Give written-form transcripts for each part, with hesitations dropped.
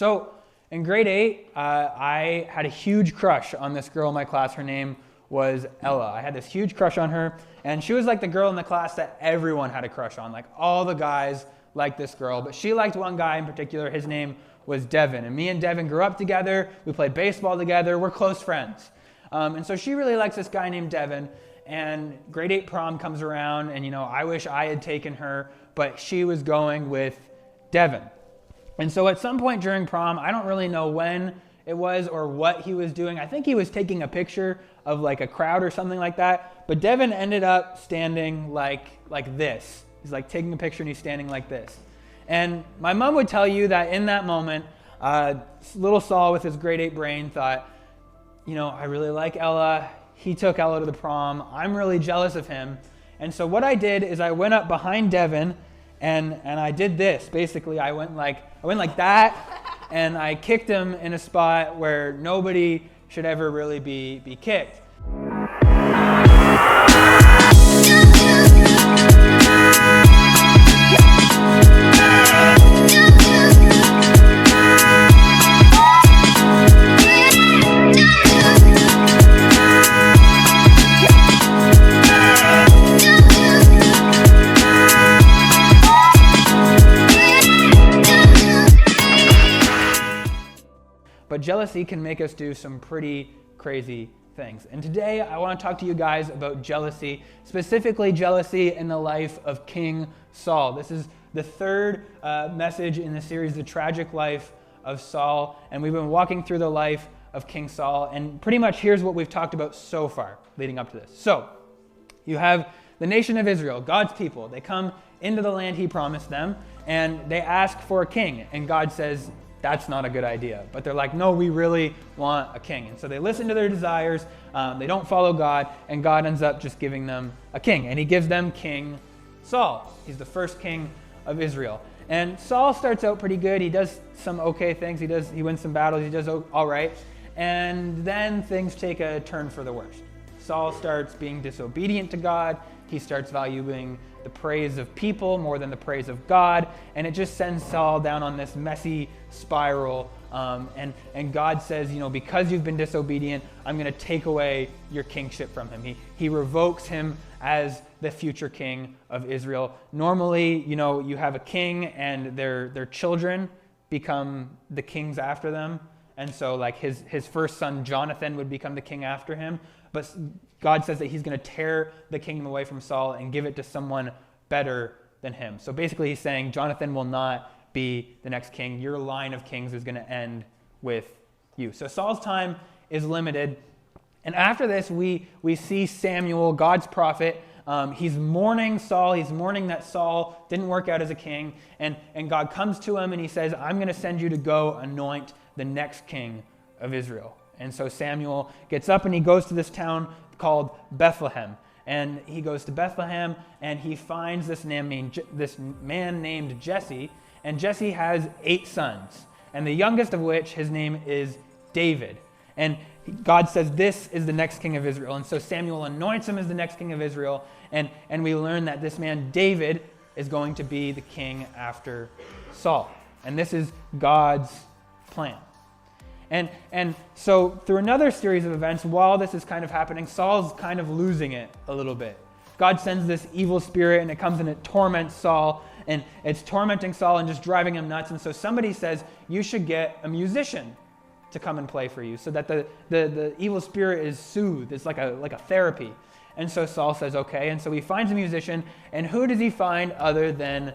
So in grade 8, I had a huge crush on this girl in my class. Her name was Ella. I had this huge crush on her, and she was like the girl in the class that everyone had a crush on. Like all the guys liked this girl, but she liked one guy in particular. His name was Devin, and me and Devin grew up together. We played baseball together. We're close friends. And so she really likes this guy named Devin, and grade 8 prom comes around, and I wish I had taken her, but she was going with Devin. And so at some point during prom, I don't really know when it was or what he was doing. I think he was taking a picture of like a crowd or something like that. But Devin ended up standing like this. He's like taking a picture and he's standing like this. And my mom would tell you that in that moment, little Saul with his grade 8 brain thought, I really like Ella. He took Ella to the prom. I'm really jealous of him. And so what I did is I went up behind Devin and I did this. Basically, I went like that, and I kicked him in a spot where nobody should ever really be kicked. But jealousy can make us do some pretty crazy things. And today I want to talk to you guys about jealousy, specifically jealousy in the life of King Saul. This is the third message in the series, The Tragic Life of Saul. And we've been walking through the life of King Saul. And pretty much here's what we've talked about so far leading up to this. So you have the nation of Israel, God's people. They come into the land he promised them, and they ask for a king. And God says, that's not a good idea. But they're like, no, we really want a king. And so they listen to their desires. They don't follow God. And God ends up just giving them a king. And he gives them King Saul. He's the first king of Israel. And Saul starts out pretty good. He does some okay things. He wins some battles. He does all right. And then things take a turn for the worst. Saul starts being disobedient to God. He starts valuing the praise of people more than the praise of God, and it just sends Saul down on this messy spiral. And God says, because you've been disobedient, I'm going to take away your kingship from him. He revokes him as the future king of Israel. Normally, you have a king, and their children become the kings after them. And so like his first son, Jonathan, would become the king after him. But God says that he's going to tear the kingdom away from Saul and give it to someone better than him. So basically he's saying Jonathan will not be the next king. Your line of kings is going to end with you. So Saul's time is limited. And after this, we see Samuel, God's prophet. He's mourning Saul. He's mourning that Saul didn't work out as a king. And God comes to him and he says, I'm going to send you to go anoint the next king of Israel. And so Samuel gets up and he goes to this town called Bethlehem. And he goes to Bethlehem and he finds this man named Jesse. And Jesse has 8 sons. And the youngest of which, his name is David. And God says, this is the next king of Israel. And so Samuel anoints him as the next king of Israel. And we learn that this man, David, is going to be the king after Saul. And this is God's plan. And so through another series of events, while this is kind of happening, Saul's kind of losing it a little bit. God sends this evil spirit and it comes and it torments Saul, and it's tormenting Saul and just driving him nuts. And so somebody says, you should get a musician to come and play for you so that the evil spirit is soothed. It's like a therapy. And so Saul says, okay. And so he finds a musician, and who does he find other than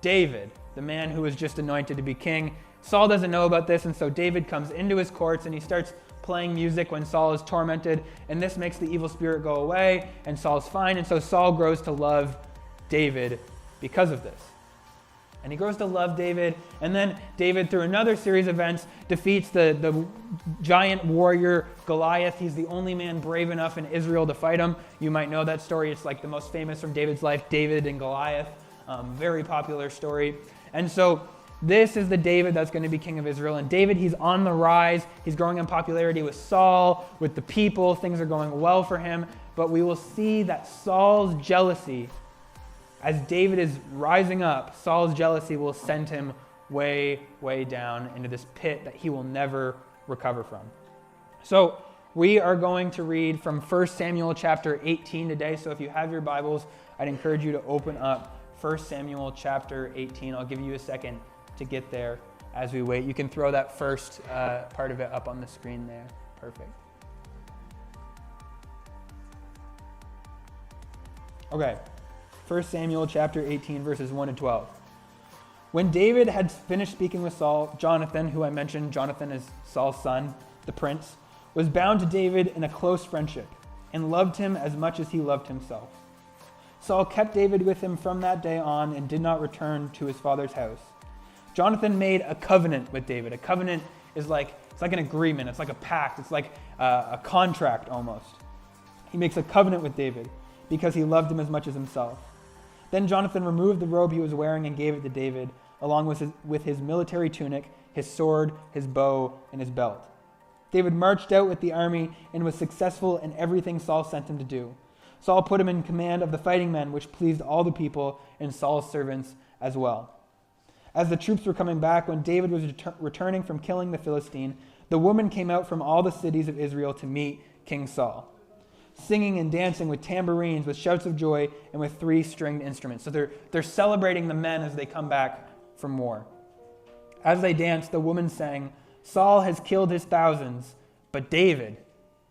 David, the man who was just anointed to be king? Saul doesn't know about this, and so David comes into his courts and he starts playing music when Saul is tormented, and this makes the evil spirit go away, and Saul's fine. And so Saul grows to love David because of this. And he grows to love David, and then David, through another series of events, defeats the giant warrior Goliath. He's the only man brave enough in Israel to fight him. You might know that story. It's like the most famous from David's life, David and Goliath. Very popular story. And so this is the David that's going to be king of Israel. And David, he's on the rise. He's growing in popularity with Saul, with the people. Things are going well for him. But we will see that Saul's jealousy, as David is rising up, Saul's jealousy will send him way, way down into this pit that he will never recover from. So we are going to read from 1 Samuel chapter 18 today. So if you have your Bibles, I'd encourage you to open up 1 Samuel chapter 18. I'll give you a second to get there as we wait. You can throw that first part of it up on the screen there. Perfect. Okay, 1 Samuel chapter 18, verses 1 to 12. When David had finished speaking with Saul, Jonathan, who I mentioned, Jonathan is Saul's son, the prince, was bound to David in a close friendship and loved him as much as he loved himself. Saul kept David with him from that day on and did not return to his father's house. Jonathan made a covenant with David. A covenant is it's like an agreement. It's like a pact. It's like a contract almost. He makes a covenant with David because he loved him as much as himself. Then Jonathan removed the robe he was wearing and gave it to David, along with his military tunic, his sword, his bow, and his belt. David marched out with the army and was successful in everything Saul sent him to do. Saul put him in command of the fighting men, which pleased all the people and Saul's servants as well. As the troops were coming back, when David was returning from killing the Philistine, the women came out from all the cities of Israel to meet King Saul, singing and dancing with tambourines, with shouts of joy, and with 3-stringed instruments. So they're celebrating the men as they come back from war. As they danced, the woman sang, "Saul has killed his thousands, but David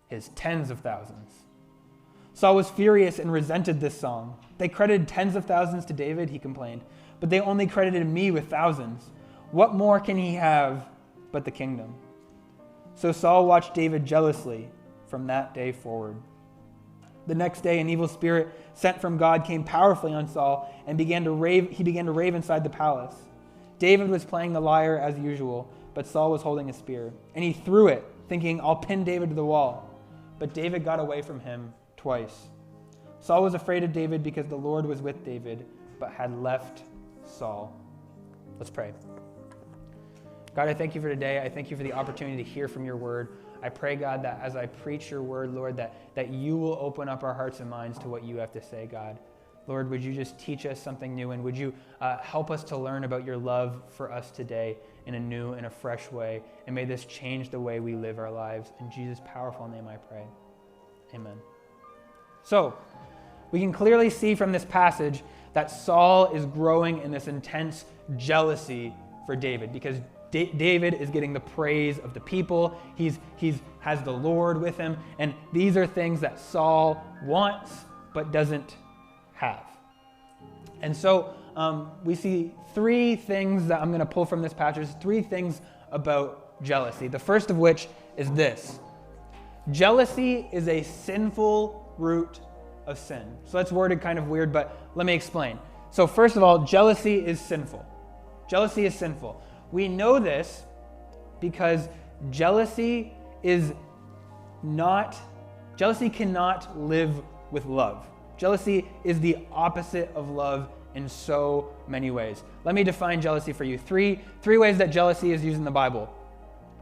his tens of thousands." Saul was furious and resented this song. "They credited tens of thousands to David," he complained, "but they only credited me with thousands. What more can he have but the kingdom?" So Saul watched David jealously from that day forward. The next day, an evil spirit sent from God came powerfully on Saul and he began to rave inside the palace. David was playing the lyre as usual, but Saul was holding a spear, and he threw it, thinking, "I'll pin David to the wall." But David got away from him twice. Saul was afraid of David because the Lord was with David, but had left Saul. Let's pray. God, I thank you for today. I thank you for the opportunity to hear from your word. I pray, God, that as I preach your word, Lord, that you will open up our hearts and minds to what you have to say, God. Lord, would you just teach us something new, and would you help us to learn about your love for us today in a new and a fresh way, and may this change the way we live our lives. In Jesus' powerful name I pray. Amen. So, we can clearly see from this passage that Saul is growing in this intense jealousy for David, because David is getting the praise of the people. He has the Lord with him, and these are things that Saul wants but doesn't have. And so we see 3 things that I'm going to pull from this passage, 3 things about jealousy. The first of which is this: jealousy is a sinful root of sin. So that's worded kind of weird, but let me explain. So first of all, jealousy is sinful. Jealousy is sinful. We know this because jealousy cannot live with love. Jealousy is the opposite of love in so many ways. Let me define jealousy for you. Three ways that jealousy is used in the Bible.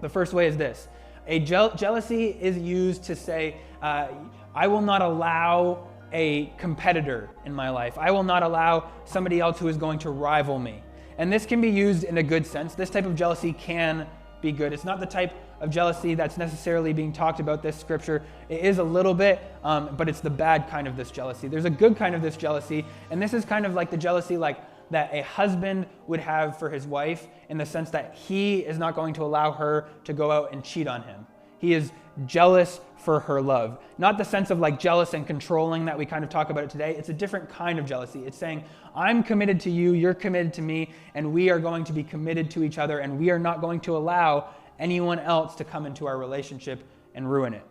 The first way is this. Jealousy is used to say, I will not allow a competitor in my life. I will not allow somebody else who is going to rival me. And this can be used in a good sense. This type of jealousy can be good. It's not the type of jealousy that's necessarily being talked about this scripture. It is a little bit, but it's the bad kind of this jealousy. There's a good kind of this jealousy, and this is kind of like the jealousy that a husband would have for his wife, in the sense that he is not going to allow her to go out and cheat on him. He is jealous for her love. Not the sense of jealous and controlling that we kind of talk about it today. It's a different kind of jealousy. It's saying, I'm committed to you, you're committed to me, and we are going to be committed to each other, and we are not going to allow anyone else to come into our relationship and ruin it.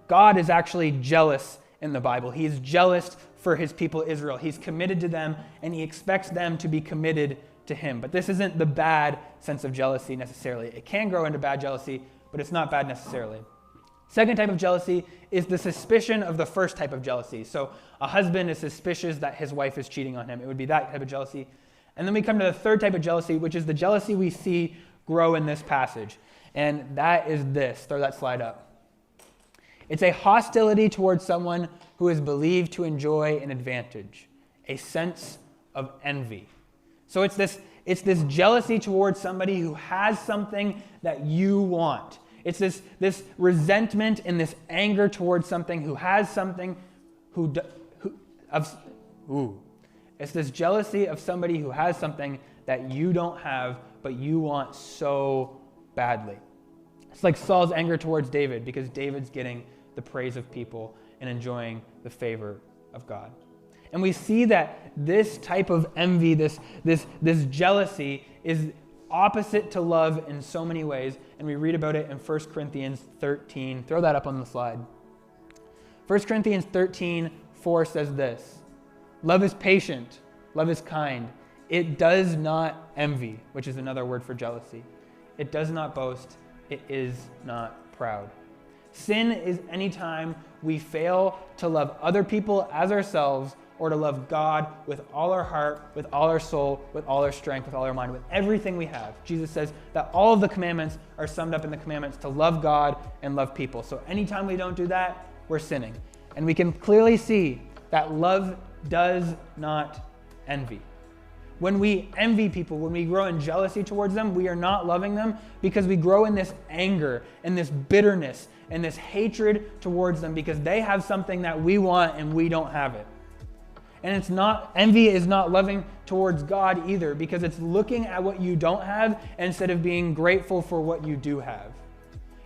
God is actually jealous in the Bible. He is jealous for his people Israel. He's committed to them, and he expects them to be committed to him. But this isn't the bad sense of jealousy necessarily. It can grow into bad jealousy, but it's not bad necessarily. Second type of jealousy is the suspicion of the first type of jealousy. So a husband is suspicious that his wife is cheating on him. It would be that type of jealousy. And then we come to the third type of jealousy, which is the jealousy we see grow in this passage. And that is this. Throw that slide up. It's a hostility towards someone who is believed to enjoy an advantage, a sense of envy. So it's It's this jealousy towards somebody who has something that you want. It's this resentment and this anger towards something who has something It's this jealousy of somebody who has something that you don't have, but you want so badly. It's like Saul's anger towards David because David's getting the praise of people and enjoying the favor of God. And we see that this type of envy, this jealousy is opposite to love in so many ways. And we read about it in 1 Corinthians 13. Throw that up on the slide. 1 Corinthians 13:4 says this: love is patient, love is kind. It does not envy, which is another word for jealousy. It does not boast. It is not proud. Sin is any time we fail to love other people as ourselves, or to love God with all our heart, with all our soul, with all our strength, with all our mind, with everything we have. Jesus says that all of the commandments are summed up in the commandments to love God and love people. So anytime we don't do that, we're sinning. And we can clearly see that love does not envy. When we envy people, when we grow in jealousy towards them, we are not loving them because we grow in this anger and this bitterness and this hatred towards them because they have something that we want and we don't have it. And envy is not loving towards God either, because it's looking at what you don't have instead of being grateful for what you do have.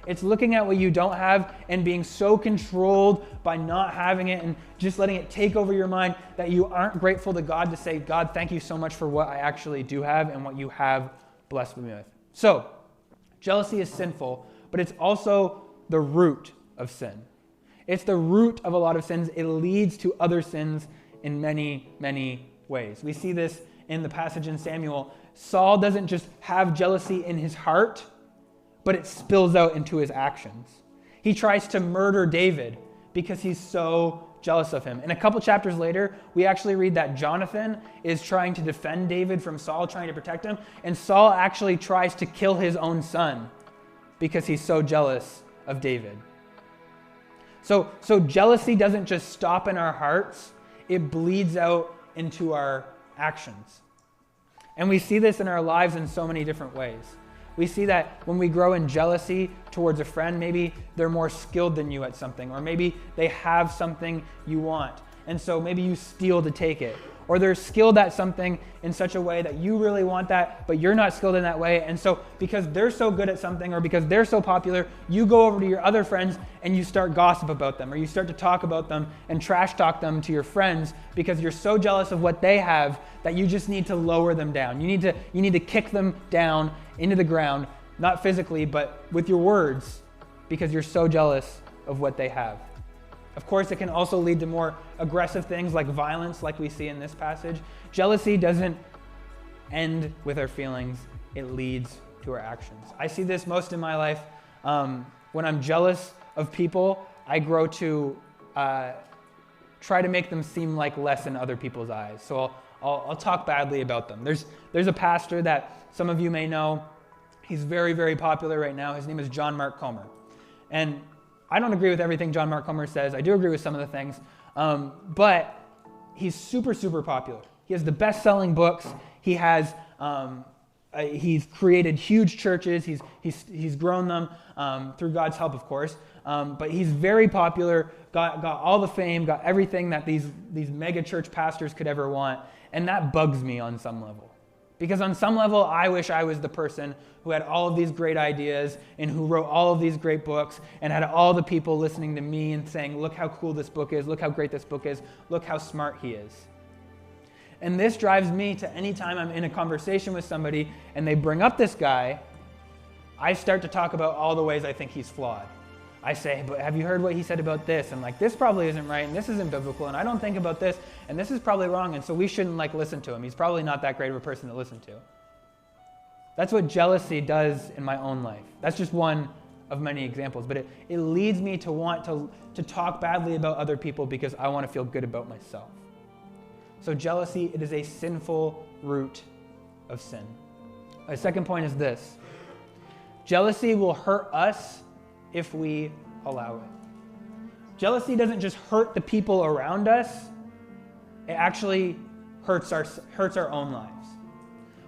It's looking at what you don't have and being so controlled by not having it and just letting it take over your mind that you aren't grateful to God to say, God, thank you so much for what I actually do have and what you have blessed me with. So, jealousy is sinful, but it's also the root of sin. It's the root of a lot of sins. It leads to other sins in many, many ways. We see this in the passage in Samuel. Saul doesn't just have jealousy in his heart, but it spills out into his actions. He tries to murder David because he's so jealous of him. And a couple chapters later, we actually read that Jonathan is trying to defend David from Saul, trying to protect him, and Saul actually tries to kill his own son because he's so jealous of David. So jealousy doesn't just stop in our hearts, it bleeds out into our actions. And we see this in our lives in so many different ways. We see that when we grow in jealousy towards a friend, maybe they're more skilled than you at something, or maybe they have something you want, and so maybe you steal to take it. Or they're skilled at something in such a way that you really want that, but you're not skilled in that way. And so because they're so good at something, or because they're so popular, you go over to your other friends and you start gossip about them, or you start to talk about them and trash talk them to your friends because you're so jealous of what they have that you just need to lower them down. You need to kick them down into the ground, not physically, but with your words, because you're so jealous of what they have. Of course, it can also lead to more aggressive things like violence, like we see in this passage. Jealousy doesn't end with our feelings, it leads to our actions. I see this most in my life. When I'm jealous of people, I grow to try to make them seem like less in other people's eyes. So I'll talk badly about them. There's a pastor that some of you may know. He's very, very popular right now. His name is John Mark Comer. And I don't agree with everything John Mark Comer says. I do agree with some of the things. But he's super, super popular. He has the best-selling books. He has he's created huge churches. He's grown them through God's help, of course. But he's very popular, got all the fame, got everything that these mega church pastors could ever want. And that bugs me on some level. Because on some level, I wish I was the person who had all of these great ideas and who wrote all of these great books and had all the people listening to me and saying, look how cool this book is, look how great this book is, look how smart he is. And this drives me to any time I'm in a conversation with somebody and they bring up this guy, I start to talk about all the ways I think he's flawed. I say, but have you heard what he said about this? And like, this probably isn't right, and this isn't biblical, and I don't think about this, and this is probably wrong, and so we shouldn't listen to him. He's probably not that great of a person to listen to. That's what jealousy does in my own life. That's just one of many examples, but it leads me to want to talk badly about other people because I want to feel good about myself. So jealousy, it is a sinful root of sin. My second point is this. Jealousy will hurt us if we allow it. Jealousy doesn't just hurt the people around us, it actually hurts our own lives.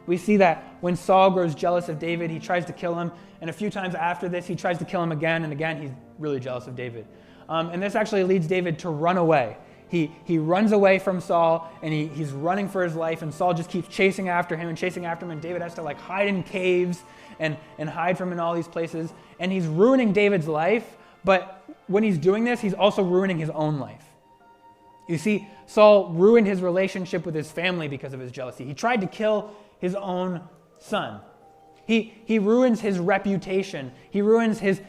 We see that when Saul grows jealous of David, he tries to kill him. And a few times after this, he tries to kill him again. And again, he's really jealous of David. And this actually leads David to run away. He runs away from Saul, and he's running for his life. And Saul just keeps chasing after him. And David has to hide in caves and hide from him in all these places. And he's ruining David's life. But when he's doing this, he's also ruining his own life. You see, Saul ruined his relationship with his family because of his jealousy. He tried to kill his own son. He ruins his reputation. He ruins his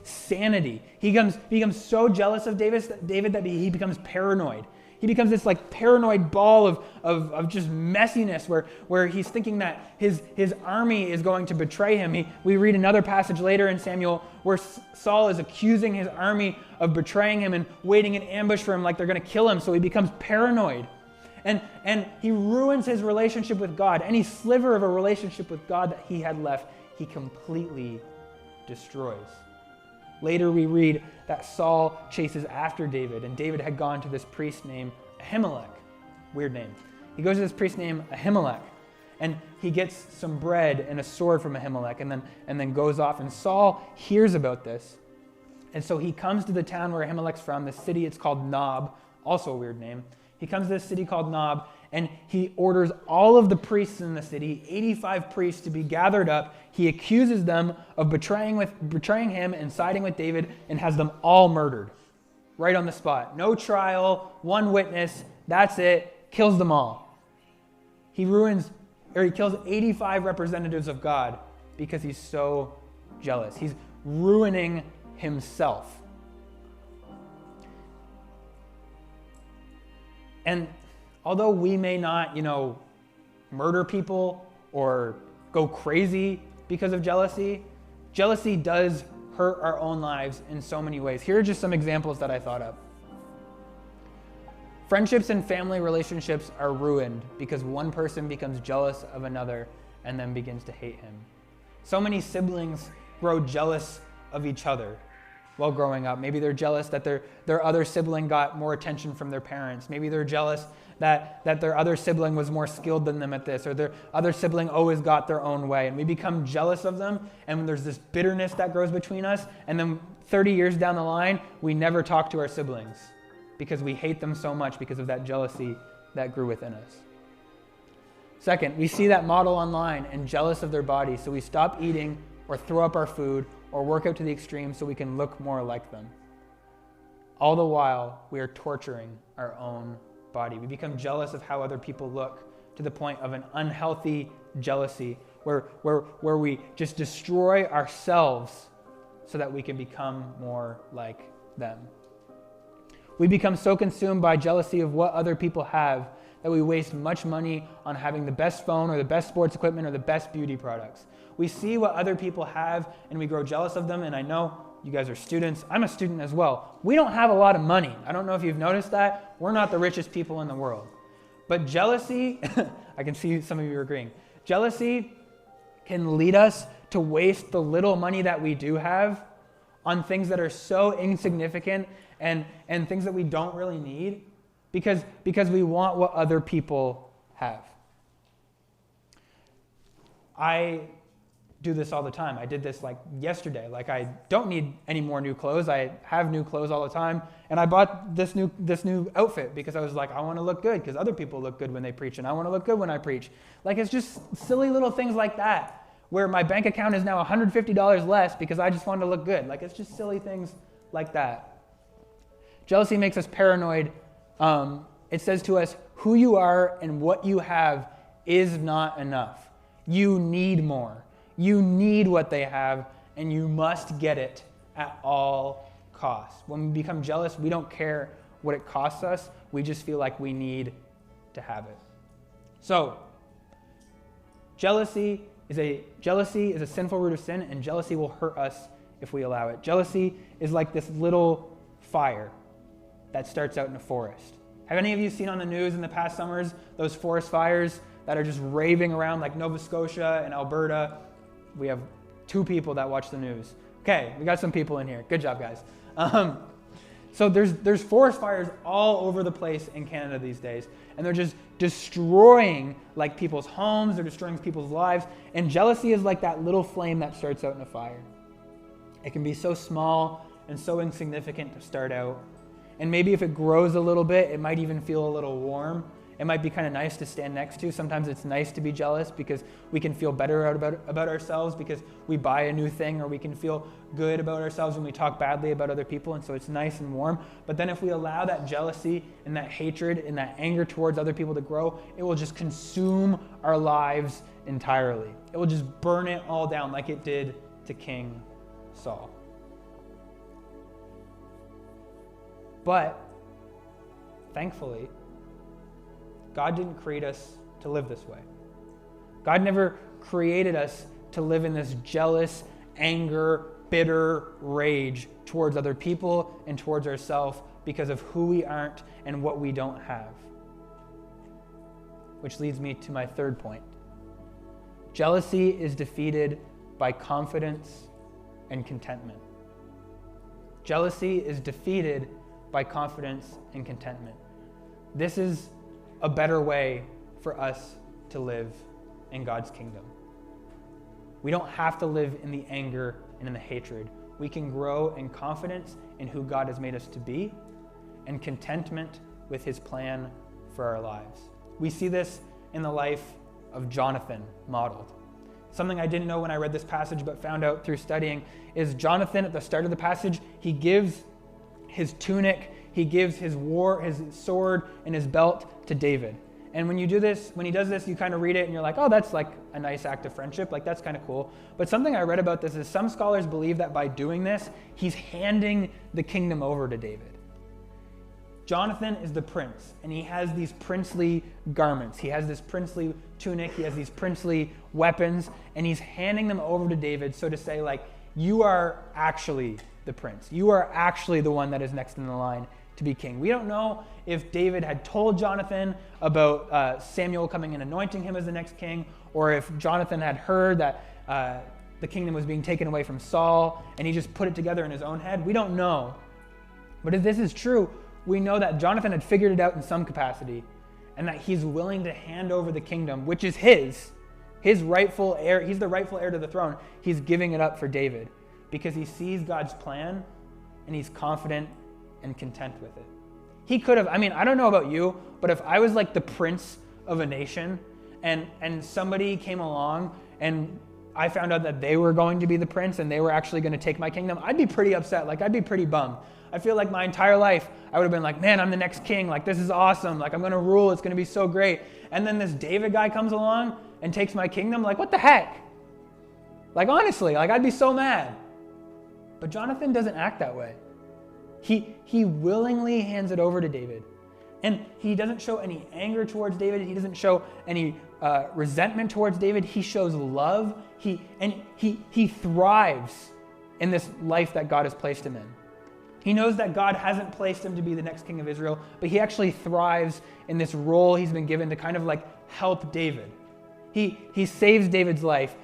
sanity. He becomes so jealous of David that he becomes paranoid. He becomes this paranoid ball of just messiness where he's thinking that his army is going to betray him. We read another passage later in Samuel where Saul is accusing his army of betraying him and waiting in ambush for him like they're going to kill him. So he becomes paranoid. And he ruins his relationship with God. Any sliver of a relationship with God that he had left, he completely destroys. Later we read that Saul chases after David, and David had gone to this priest named Ahimelech. Weird name. He goes to this priest named Ahimelech, and he gets some bread and a sword from Ahimelech, and then goes off. And Saul hears about this, and so he comes to the town where Ahimelech's from, the city. It's called Nob, also a weird name. He comes to this city called Nob, and he orders all of the priests in the city, 85 priests, to be gathered up. He accuses them of betraying him and siding with David, and has them all murdered right on the spot. No trial, one witness, that's it, kills them all. He kills 85 representatives of God because he's so jealous. He's ruining himself. And although we may not, murder people or go crazy because of jealousy, jealousy does hurt our own lives in so many ways. Here are just some examples that I thought of. Friendships and family relationships are ruined because one person becomes jealous of another and then begins to hate him. So many siblings grow jealous of each other while growing up. Maybe they're jealous that their other sibling got more attention from their parents. Maybe they're jealous that their other sibling was more skilled than them at this, or their other sibling always got their own way. And we become jealous of them, and there's this bitterness that grows between us, and then 30 years down the line, we never talk to our siblings because we hate them so much because of that jealousy that grew within us. Second, we see that model online and jealous of their bodies, so we stop eating or throw up our food or work out to the extreme so we can look more like them. All the while, we are torturing our own body. We become jealous of how other people look to the point of an unhealthy jealousy where we just destroy ourselves so that we can become more like them. We become so consumed by jealousy of what other people have that we waste much money on having the best phone or the best sports equipment or the best beauty products. We see what other people have and we grow jealous of them. And I know you guys are students. I'm a student as well. We don't have a lot of money. I don't know if you've noticed that. We're not the richest people in the world. But jealousy, I can see some of you agreeing. Jealousy can lead us to waste the little money that we do have on things that are so insignificant and things that we don't really need because we want what other people have. I do this all the time. I did this yesterday. I don't need any more new clothes. I have new clothes all the time. And I bought this new outfit because I was I want to look good because other people look good when they preach and I want to look good when I preach. It's just silly little things like that where my bank account is now $150 less because I just wanted to look good. It's just silly things like that. Jealousy makes us paranoid. It says to us, who you are and what you have is not enough. You need more. You need what they have, and you must get it at all costs. When we become jealous, we don't care what it costs us. We just feel like we need to have it. So, jealousy is a sinful root of sin, and jealousy will hurt us if we allow it. Jealousy is like this little fire that starts out in a forest. Have any of you seen on the news in the past summers those forest fires that are just raving around Nova Scotia and Alberta? We have 2 people that watch the news. Okay, we got some people in here. Good job, guys. So there's forest fires all over the place in Canada these days, and they're just destroying like people's homes, they're destroying people's lives, and jealousy is like that little flame that starts out in a fire. It can be so small and so insignificant to start out, and maybe if it grows a little bit, it might even feel a little warm. It might be kind of nice to stand next to. Sometimes it's nice to be jealous because we can feel better about ourselves because we buy a new thing, or we can feel good about ourselves when we talk badly about other people, and so it's nice and warm. But then if we allow that jealousy and that hatred and that anger towards other people to grow, it will just consume our lives entirely. It will just burn it all down like it did to King Saul. But thankfully, God didn't create us to live this way. God never created us to live in this jealous, anger, bitter rage towards other people and towards ourselves because of who we aren't and what we don't have. Which leads me to my third point. Jealousy is defeated by confidence and contentment. Jealousy is defeated by confidence and contentment. This is a better way for us to live in God's kingdom. We don't have to live in the anger and in the hatred. We can grow in confidence in who God has made us to be and contentment with his plan for our lives. We see this in the life of Jonathan modeled. Something I didn't know when I read this passage but found out through studying is Jonathan, at the start of the passage, he gives his tunic, he gives his sword and his belt to David. And when he does this, you kind of read it and you're like, oh, that's like a nice act of friendship. Like, that's kind of cool. But something I read about this is some scholars believe that by doing this, he's handing the kingdom over to David. Jonathan is the prince, and he has these princely garments. He has this princely tunic. He has these princely weapons, and he's handing them over to David. So to say, like, you are actually the prince. You are actually the one that is next in the line to be king. We don't know if David had told Jonathan about Samuel coming and anointing him as the next king, or if Jonathan had heard that the kingdom was being taken away from Saul, and he just put it together in his own head. We don't know. But if this is true, we know that Jonathan had figured it out in some capacity, and that he's willing to hand over the kingdom, which is his rightful heir. He's the rightful heir to the throne. He's giving it up for David because he sees God's plan, and he's confident and content with it. He could have, I don't know about you, but if I was like the prince of a nation and somebody came along and I found out that they were going to be the prince and they were actually going to take my kingdom, I'd be pretty upset. Like, I'd be pretty bummed. I feel like my entire life I would have been like, man, I'm the next king. Like, this is awesome. Like, I'm going to rule. It's going to be so great. And then this David guy comes along and takes my kingdom. Like, what the heck? Like, honestly, like, I'd be so mad. But Jonathan doesn't act that way. He willingly hands it over to David. And he doesn't show any anger towards David. He doesn't show any resentment towards David. He shows love. He thrives in this life that God has placed him in. He knows that God hasn't placed him to be the next king of Israel, but he actually thrives in this role he's been given to kind of like help David. He saves David's life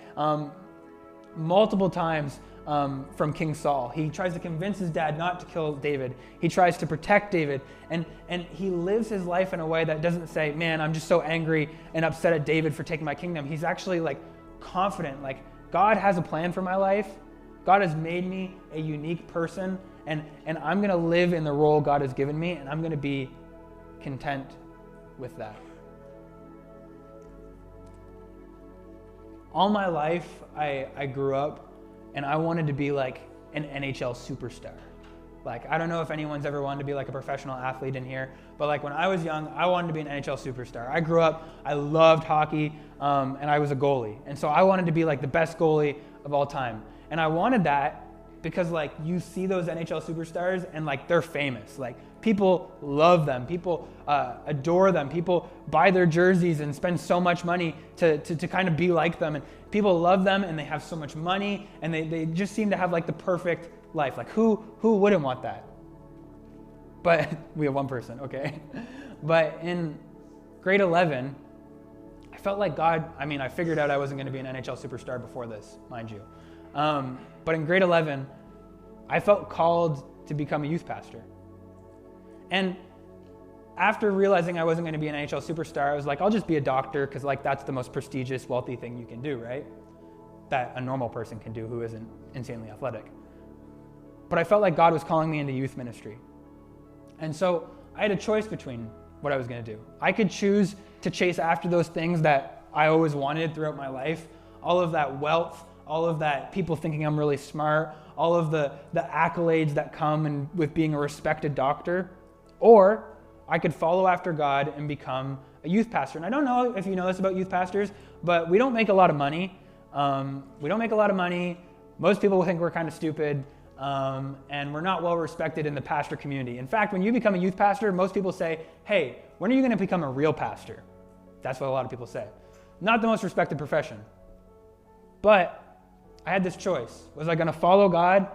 multiple times from King Saul. He tries to convince his dad not to kill David. He tries to protect David. And he lives his life in a way that doesn't say, man, I'm just so angry and upset at David for taking my kingdom. He's actually like confident, like God has a plan for my life. God has made me a unique person, and I'm going to live in the role God has given me, and I'm going to be content with that. All my life, I grew up and I wanted to be like an NHL superstar. Like, I don't know if anyone's ever wanted to be like a professional athlete in here, but like when I was young, I wanted to be an NHL superstar. I grew up, I loved hockey, and I was a goalie. And so I wanted to be like the best goalie of all time. And I wanted that because like you see those NHL superstars and like they're famous. Like people love them, people adore them, people buy their jerseys and spend so much money to kind of be like them. And people love them and they have so much money and they just seem to have like the perfect life. Like who wouldn't want that? But we have one person, okay. But in grade 11, I felt like God, I figured out I wasn't going to be an NHL superstar before this, mind you. But in grade 11, I felt called to become a youth pastor. And after realizing I wasn't going to be an NHL superstar, I was like, I'll just be a doctor because like that's the most prestigious, wealthy thing you can do, right? That a normal person can do who isn't insanely athletic. But I felt like God was calling me into youth ministry. And so I had a choice between what I was going to do. I could choose to chase after those things that I always wanted throughout my life, all of that wealth, all of that people thinking I'm really smart, all of the accolades that come with being a respected doctor, or I could follow after God and become a youth pastor. And I don't know if you know this about youth pastors, but we don't make a lot of money. Most people think we're kind of stupid, and we're not well respected in the pastor community. In fact, when you become a youth pastor, most people say, hey, when are you going to become a real pastor? That's what a lot of people say. Not the most respected profession. But I had this choice. Was I going to follow God,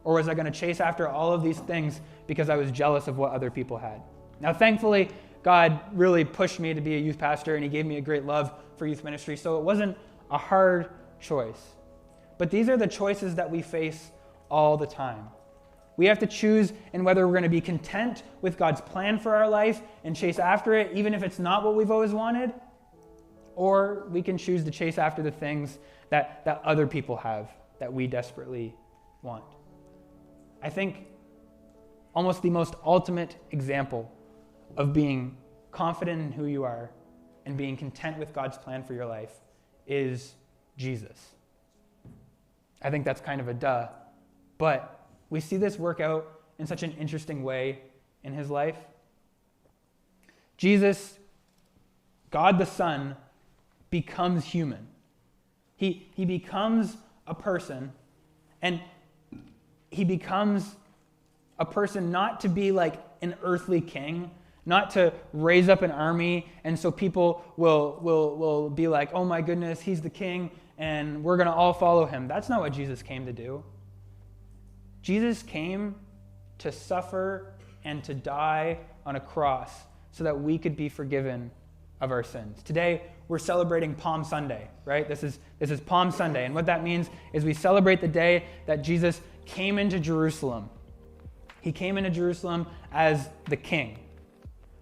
or was I going to chase after all of these things because I was jealous of what other people had? Now, thankfully, God really pushed me to be a youth pastor, and he gave me a great love for youth ministry, so it wasn't a hard choice. But these are the choices that we face all the time. We have to choose in whether we're going to be content with God's plan for our life and chase after it, even if it's not what we've always wanted, or we can choose to chase after the things that other people have that we desperately want. I think almost the most ultimate example of being confident in who you are and being content with God's plan for your life is Jesus. I think that's kind of a duh, but we see this work out in such an interesting way in his life. Jesus, God the Son, becomes human. He becomes a person, and he becomes a person not to be like an earthly king, not to raise up an army, and so people will be like, oh my goodness, he's the king, and we're going to all follow him. That's not what Jesus came to do. Jesus came to suffer and to die on a cross so that we could be forgiven of our sins. Today, we're celebrating Palm Sunday, right? This is Palm Sunday, and what that means is we celebrate the day that Jesus came into Jerusalem. He came into Jerusalem as the king,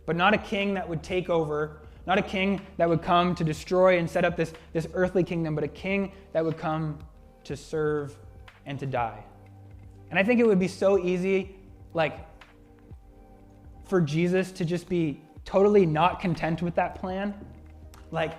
but not a king that would take over, not a king that would come to destroy and set up this earthly kingdom, but a king that would come to serve and to die. And I think it would be so easy, like, for Jesus to just be totally not content with that plan. Like,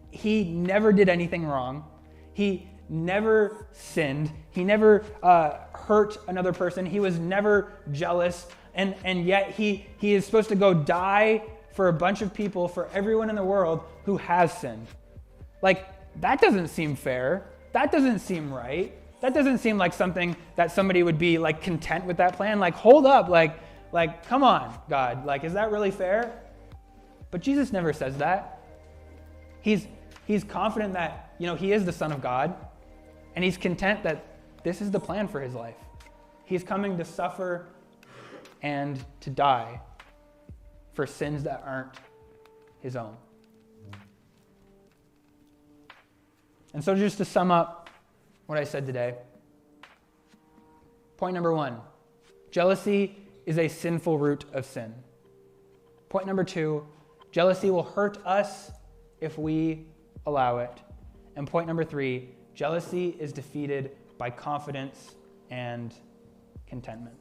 he never did anything wrong. He never sinned. He never hurt another person. He was never jealous. And yet he is supposed to go die for a bunch of people, for everyone in the world who has sinned. Like, that doesn't seem fair. That doesn't seem right. That doesn't seem like something that somebody would be like content with that plan. Like, hold up, like, come on, God. Like, is that really fair? But Jesus never says that. He's confident that, he is the Son of God, and he's content that this is the plan for his life. He's coming to suffer and to die for sins that aren't his own. And so just to sum up what I said today, point number 1, jealousy is a sinful root of sin. Point number 2, jealousy will hurt us if we allow it. And point number 3, jealousy is defeated by confidence and contentment.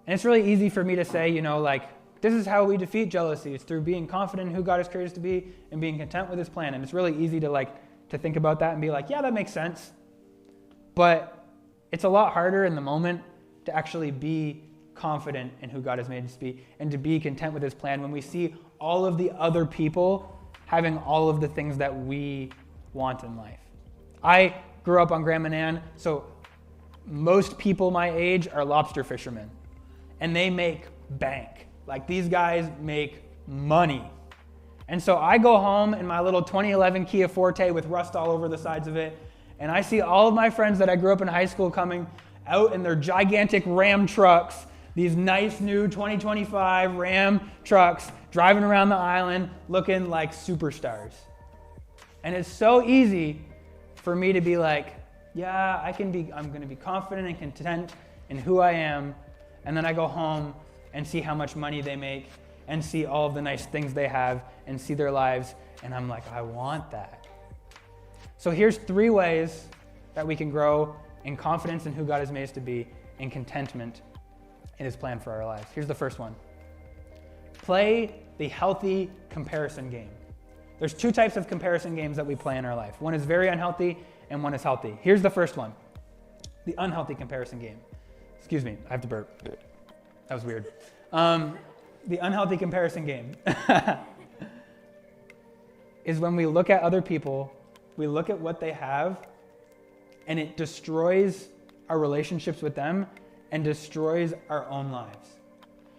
And it's really easy for me to say, this is how we defeat jealousy. It's through being confident in who God has created us to be and being content with his plan. And it's really easy to think about that and be like, yeah, that makes sense. But it's a lot harder in the moment to actually be confident in who God has made us to be and to be content with his plan when we see all of the other people having all of the things that we want in life. I grew up on Grand Manan, so most people my age are lobster fishermen, and they make bank. Like, these guys make money. And so I go home in my little 2011 Kia Forte with rust all over the sides of it, and I see all of my friends that I grew up in high school coming out in their gigantic Ram trucks, these nice new 2025 Ram trucks, driving around the island looking like superstars. And it's so easy for me to be like, yeah, I'm going to be confident and content in who I am, and then I go home and see how much money they make and see all of the nice things they have and see their lives, and I'm like, I want that. So here's 3 ways that we can grow in confidence in who God has made us to be, in contentment in his plan for our lives. Here's the first one. Play the healthy comparison game. There's 2 types of comparison games that we play in our life. One is very unhealthy and one is healthy. Here's the first one. The unhealthy comparison game. Excuse me, I have to burp. That was weird. The unhealthy comparison game is when we look at other people, we look at what they have, and it destroys our relationships with them and destroys our own lives.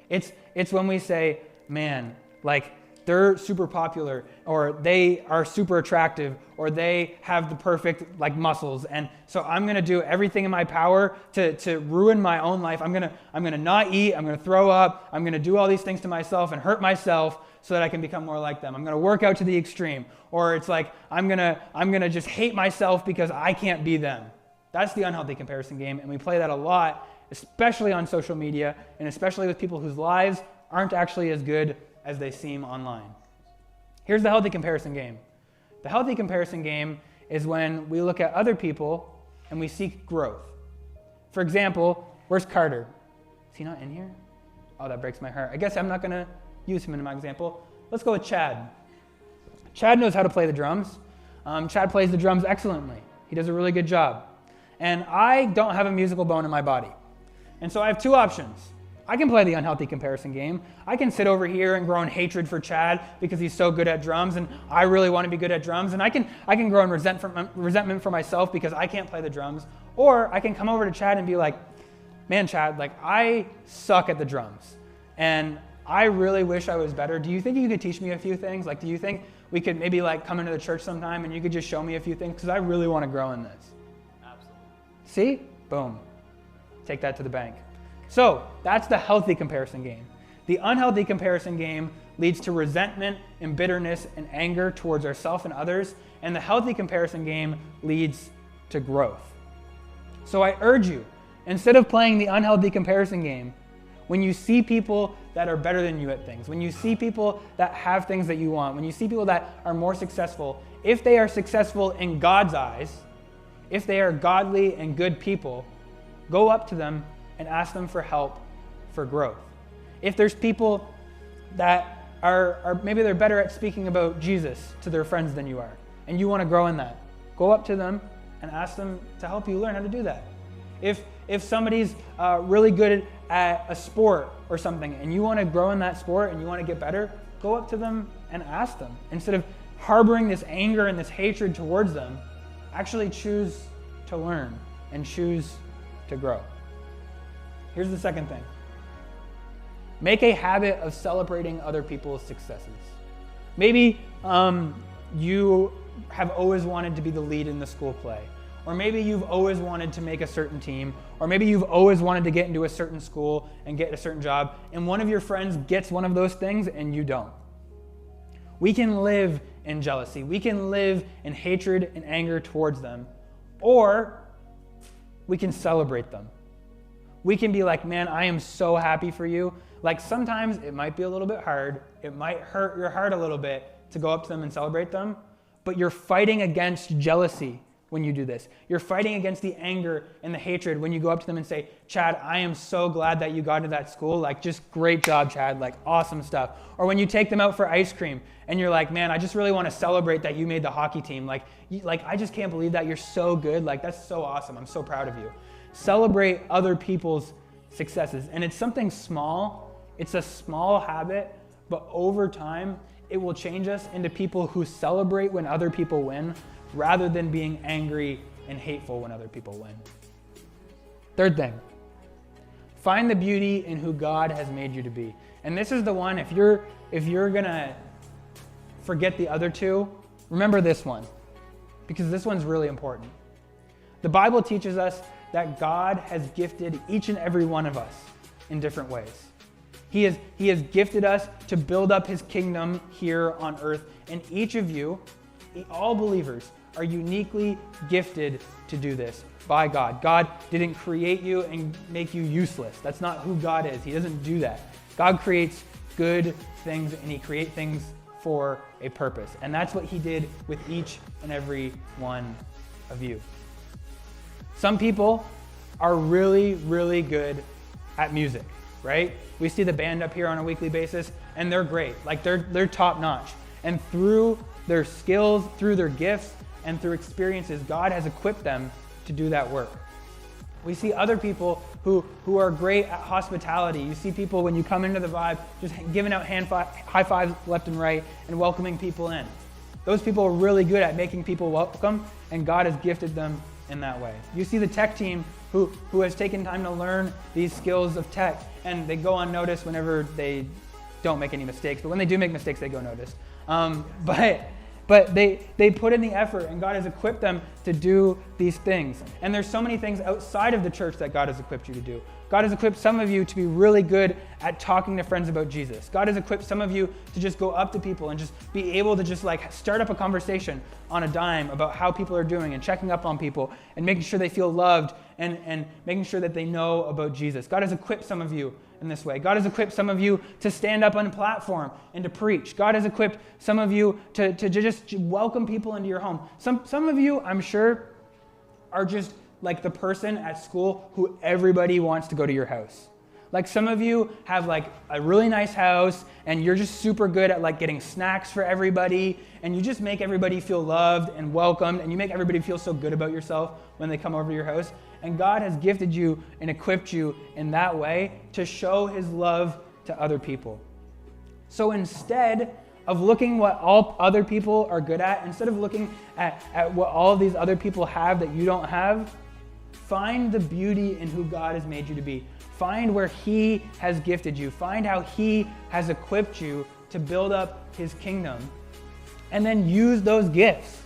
It's when we say, man, like, they're super popular, or they are super attractive, or they have the perfect like muscles, and so I'm gonna do everything in my power to ruin my own life. I'm gonna not eat, I'm gonna throw up, I'm gonna do all these things to myself and hurt myself so that I can become more like them. I'm gonna work out to the extreme. Or it's like I'm gonna just hate myself because I can't be them. That's the unhealthy comparison game, and we play that a lot, especially on social media, and especially with people whose lives aren't actually as good as they seem online. Here's the healthy comparison game. The healthy comparison game is when we look at other people and we seek growth. For example, where's Carter? Is he not in here? Oh, that breaks my heart. I guess I'm not going to use him in my example. Let's go with Chad. Chad knows how to play the drums. Chad plays the drums excellently. He does a really good job. And I don't have a musical bone in my body. And so I have 2 options. I can play the unhealthy comparison game. I can sit over here and grow in hatred for Chad because he's so good at drums, and I really want to be good at drums. And I can grow in resentment for myself because I can't play the drums. Or I can come over to Chad and be like, man, Chad, like, I suck at the drums, and I really wish I was better. Do you think you could teach me a few things? Like, do you think we could maybe like come into the church sometime and you could just show me a few things? Because I really want to grow in this. Absolutely. See? Boom. Take that to the bank. So that's the healthy comparison game. The unhealthy comparison game leads to resentment and bitterness and anger towards ourselves and others. And the healthy comparison game leads to growth. So I urge you, instead of playing the unhealthy comparison game, when you see people that are better than you at things, when you see people that have things that you want, when you see people that are more successful, if they are successful in God's eyes, if they are godly and good people, go up to them and ask them for help for growth. If there's people that are maybe they're better at speaking about Jesus to their friends than you are, and you want to grow in that, go up to them and ask them to help you learn how to do that. If somebody's really good at a sport or something, and you want to grow in that sport and you want to get better, go up to them and ask them. Instead of harboring this anger and this hatred towards them, actually choose to learn and choose to grow. Here's the second thing. Make a habit of celebrating other people's successes. Maybe you have always wanted to be the lead in the school play. Or maybe you've always wanted to make a certain team. Or maybe you've always wanted to get into a certain school and get a certain job. And one of your friends gets one of those things and you don't. We can live in jealousy. We can live in hatred and anger towards them. Or we can celebrate them. We can be like, man, I am so happy for you. Like, sometimes it might be a little bit hard. It might hurt your heart a little bit to go up to them and celebrate them. But you're fighting against jealousy when you do this. You're fighting against the anger and the hatred when you go up to them and say, Chad, I am so glad that you got into that school. Like, just great job, Chad. Like, awesome stuff. Or when you take them out for ice cream and you're like, man, I just really want to celebrate that you made the hockey team. Like, I just can't believe that you're so good. Like, that's so awesome. I'm so proud of you. Celebrate other people's successes. And it's something small. It's a small habit, but over time, it will change us into people who celebrate when other people win, rather than being angry and hateful when other people win. Third thing, find the beauty in who God has made you to be. And this is the one, if you're gonna forget the other 2, remember this one, because this one's really important. The Bible teaches us that God has gifted each and every one of us in different ways. He has gifted us to build up his kingdom here on earth, and each of you, all believers, are uniquely gifted to do this by God. God didn't create you and make you useless. That's not who God is. He doesn't do that. God creates good things, and he creates things for a purpose. And that's what he did with each and every one of you. Some people are really, really good at music, right? We see the band up here on a weekly basis, and they're great. Like they're top notch. And through their skills, through their gifts, and through experiences, God has equipped them to do that work. We see other people who are great at hospitality. You see people when you come into the Vibe just giving out high fives left and right and welcoming people in. Those people are really good at making people welcome, and God has gifted them in that way. You see the tech team who has taken time to learn these skills of tech, and they go unnoticed whenever they don't make any mistakes. But when they do make mistakes, they go noticed. But they put in the effort, and God has equipped them to do these things. And there's so many things outside of the church that God has equipped you to do. God has equipped some of you to be really good at talking to friends about Jesus. God has equipped some of you to just go up to people and just be able to just like start up a conversation on a dime about how people are doing and checking up on people and making sure they feel loved and making sure that they know about Jesus. God has equipped some of you in this way. God has equipped some of you to stand up on a platform and to preach. God has equipped some of you to just welcome people into your home. Some of you, I'm sure, are just like the person at school who everybody wants to go to your house. Like some of you have like a really nice house and you're just super good at like getting snacks for everybody, and you just make everybody feel loved and welcomed, and you make everybody feel so good about yourself when they come over to your house. And God has gifted you and equipped you in that way to show his love to other people. So instead of looking what all other people are good at, instead of looking at what all of these other people have that you don't have, find the beauty in who God has made you to be. Find where he has gifted you. Find how he has equipped you to build up his kingdom. And then use those gifts.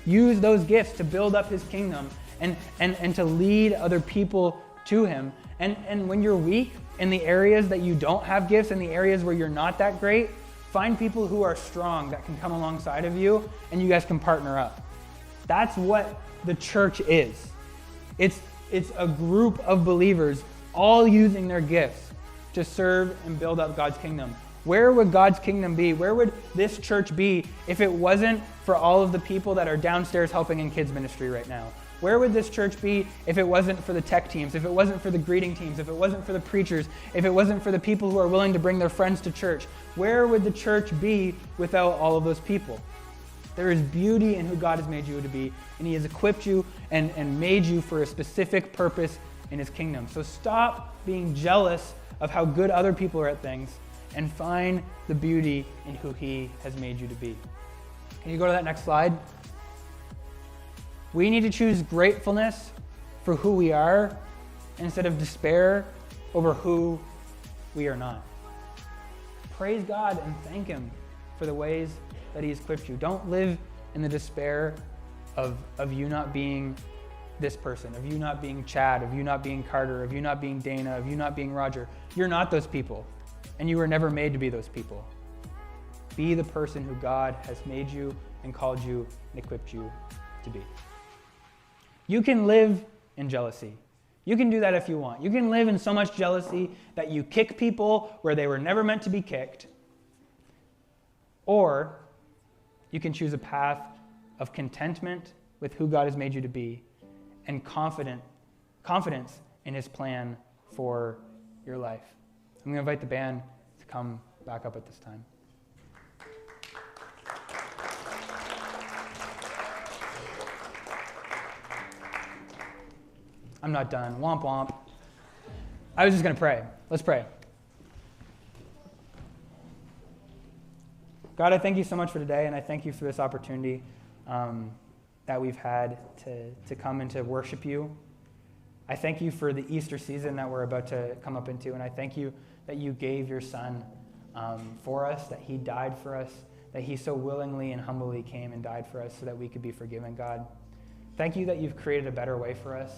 Use those gifts to build up his kingdom and to lead other people to him. And when you're weak in the areas that you don't have gifts, in the areas where you're not that great, find people who are strong that can come alongside of you, and you guys can partner up. That's what the church is. It's a group of believers all using their gifts to serve and build up God's kingdom. Where would God's kingdom be? Where would this church be if it wasn't for all of the people that are downstairs helping in kids ministry right now? Where would this church be if it wasn't for the tech teams, if it wasn't for the greeting teams, if it wasn't for the preachers, if it wasn't for the people who are willing to bring their friends to church? Where would the church be without all of those people? There is beauty in who God has made you to be, and he has equipped you and made you for a specific purpose in his kingdom. So stop being jealous of how good other people are at things and find the beauty in who he has made you to be. Can you go to that next slide? We need to choose gratefulness for who we are instead of despair over who we are not. Praise God and thank him for the ways that he has equipped you. Don't live in the despair of you not being this person, of you not being Chad, of you not being Carter, of you not being Dana, of you not being Roger. You're not those people, and you were never made to be those people. Be the person who God has made you and called you and equipped you to be. You can live in jealousy. You can do that if you want. You can live in so much jealousy that you kick people where they were never meant to be kicked. Or you can choose a path of contentment with who God has made you to be and confidence in his plan for your life. I'm going to invite the band to come back up at this time. I'm not done. Womp womp. I was just going to pray. Let's pray. God, I thank you so much for today, and I thank you for this opportunity that we've had to come and to worship you. I thank you for the Easter season that we're about to come up into, and I thank you that you gave your son for us, that he died for us, that he so willingly and humbly came and died for us so that we could be forgiven, God. Thank you that you've created a better way for us.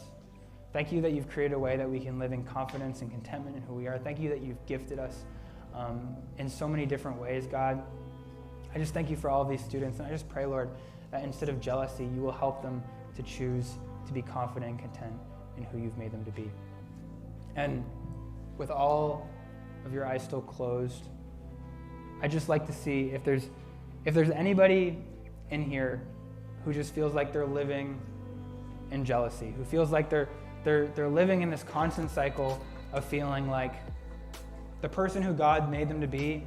Thank you that you've created a way that we can live in confidence and contentment in who we are. Thank you that you've gifted us in so many different ways, God. I just thank you for all of these students, and I just pray, Lord, that instead of jealousy, you will help them to choose to be confident and content in who you've made them to be. And with all of your eyes still closed, I'd just like to see if there's anybody in here who just feels like they're living in jealousy, who feels like they're living in this constant cycle of feeling like the person who God made them to be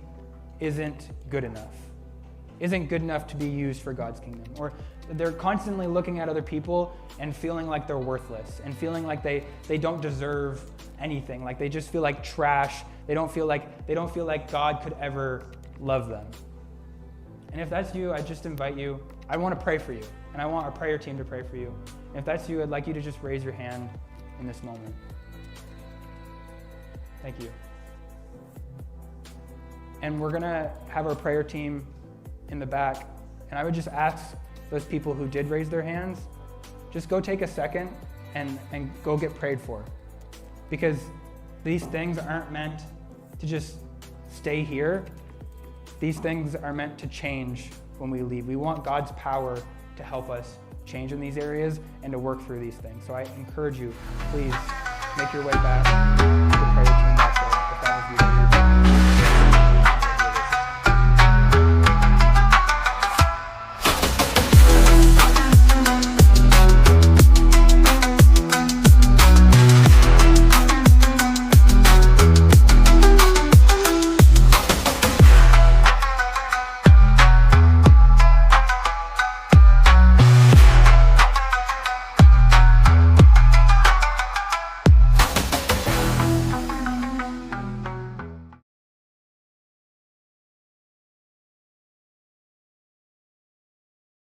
isn't good enough to be used for God's kingdom. Or they're constantly looking at other people and feeling like they're worthless and feeling like they don't deserve anything, like they just feel like trash. They don't feel like God could ever love them. And if that's you, I just invite you, I want to pray for you, and I want our prayer team to pray for you. And if that's you, I'd like you to just raise your hand in this moment. Thank you. And we're going to have our prayer team in the back. And I would just ask those people who did raise their hands, just go take a second and go get prayed for. Because these things aren't meant to just stay here. These things are meant to change when we leave. We want God's power to help us change in these areas and to work through these things. So I encourage you, please make your way back to the prayer team back there if that was you.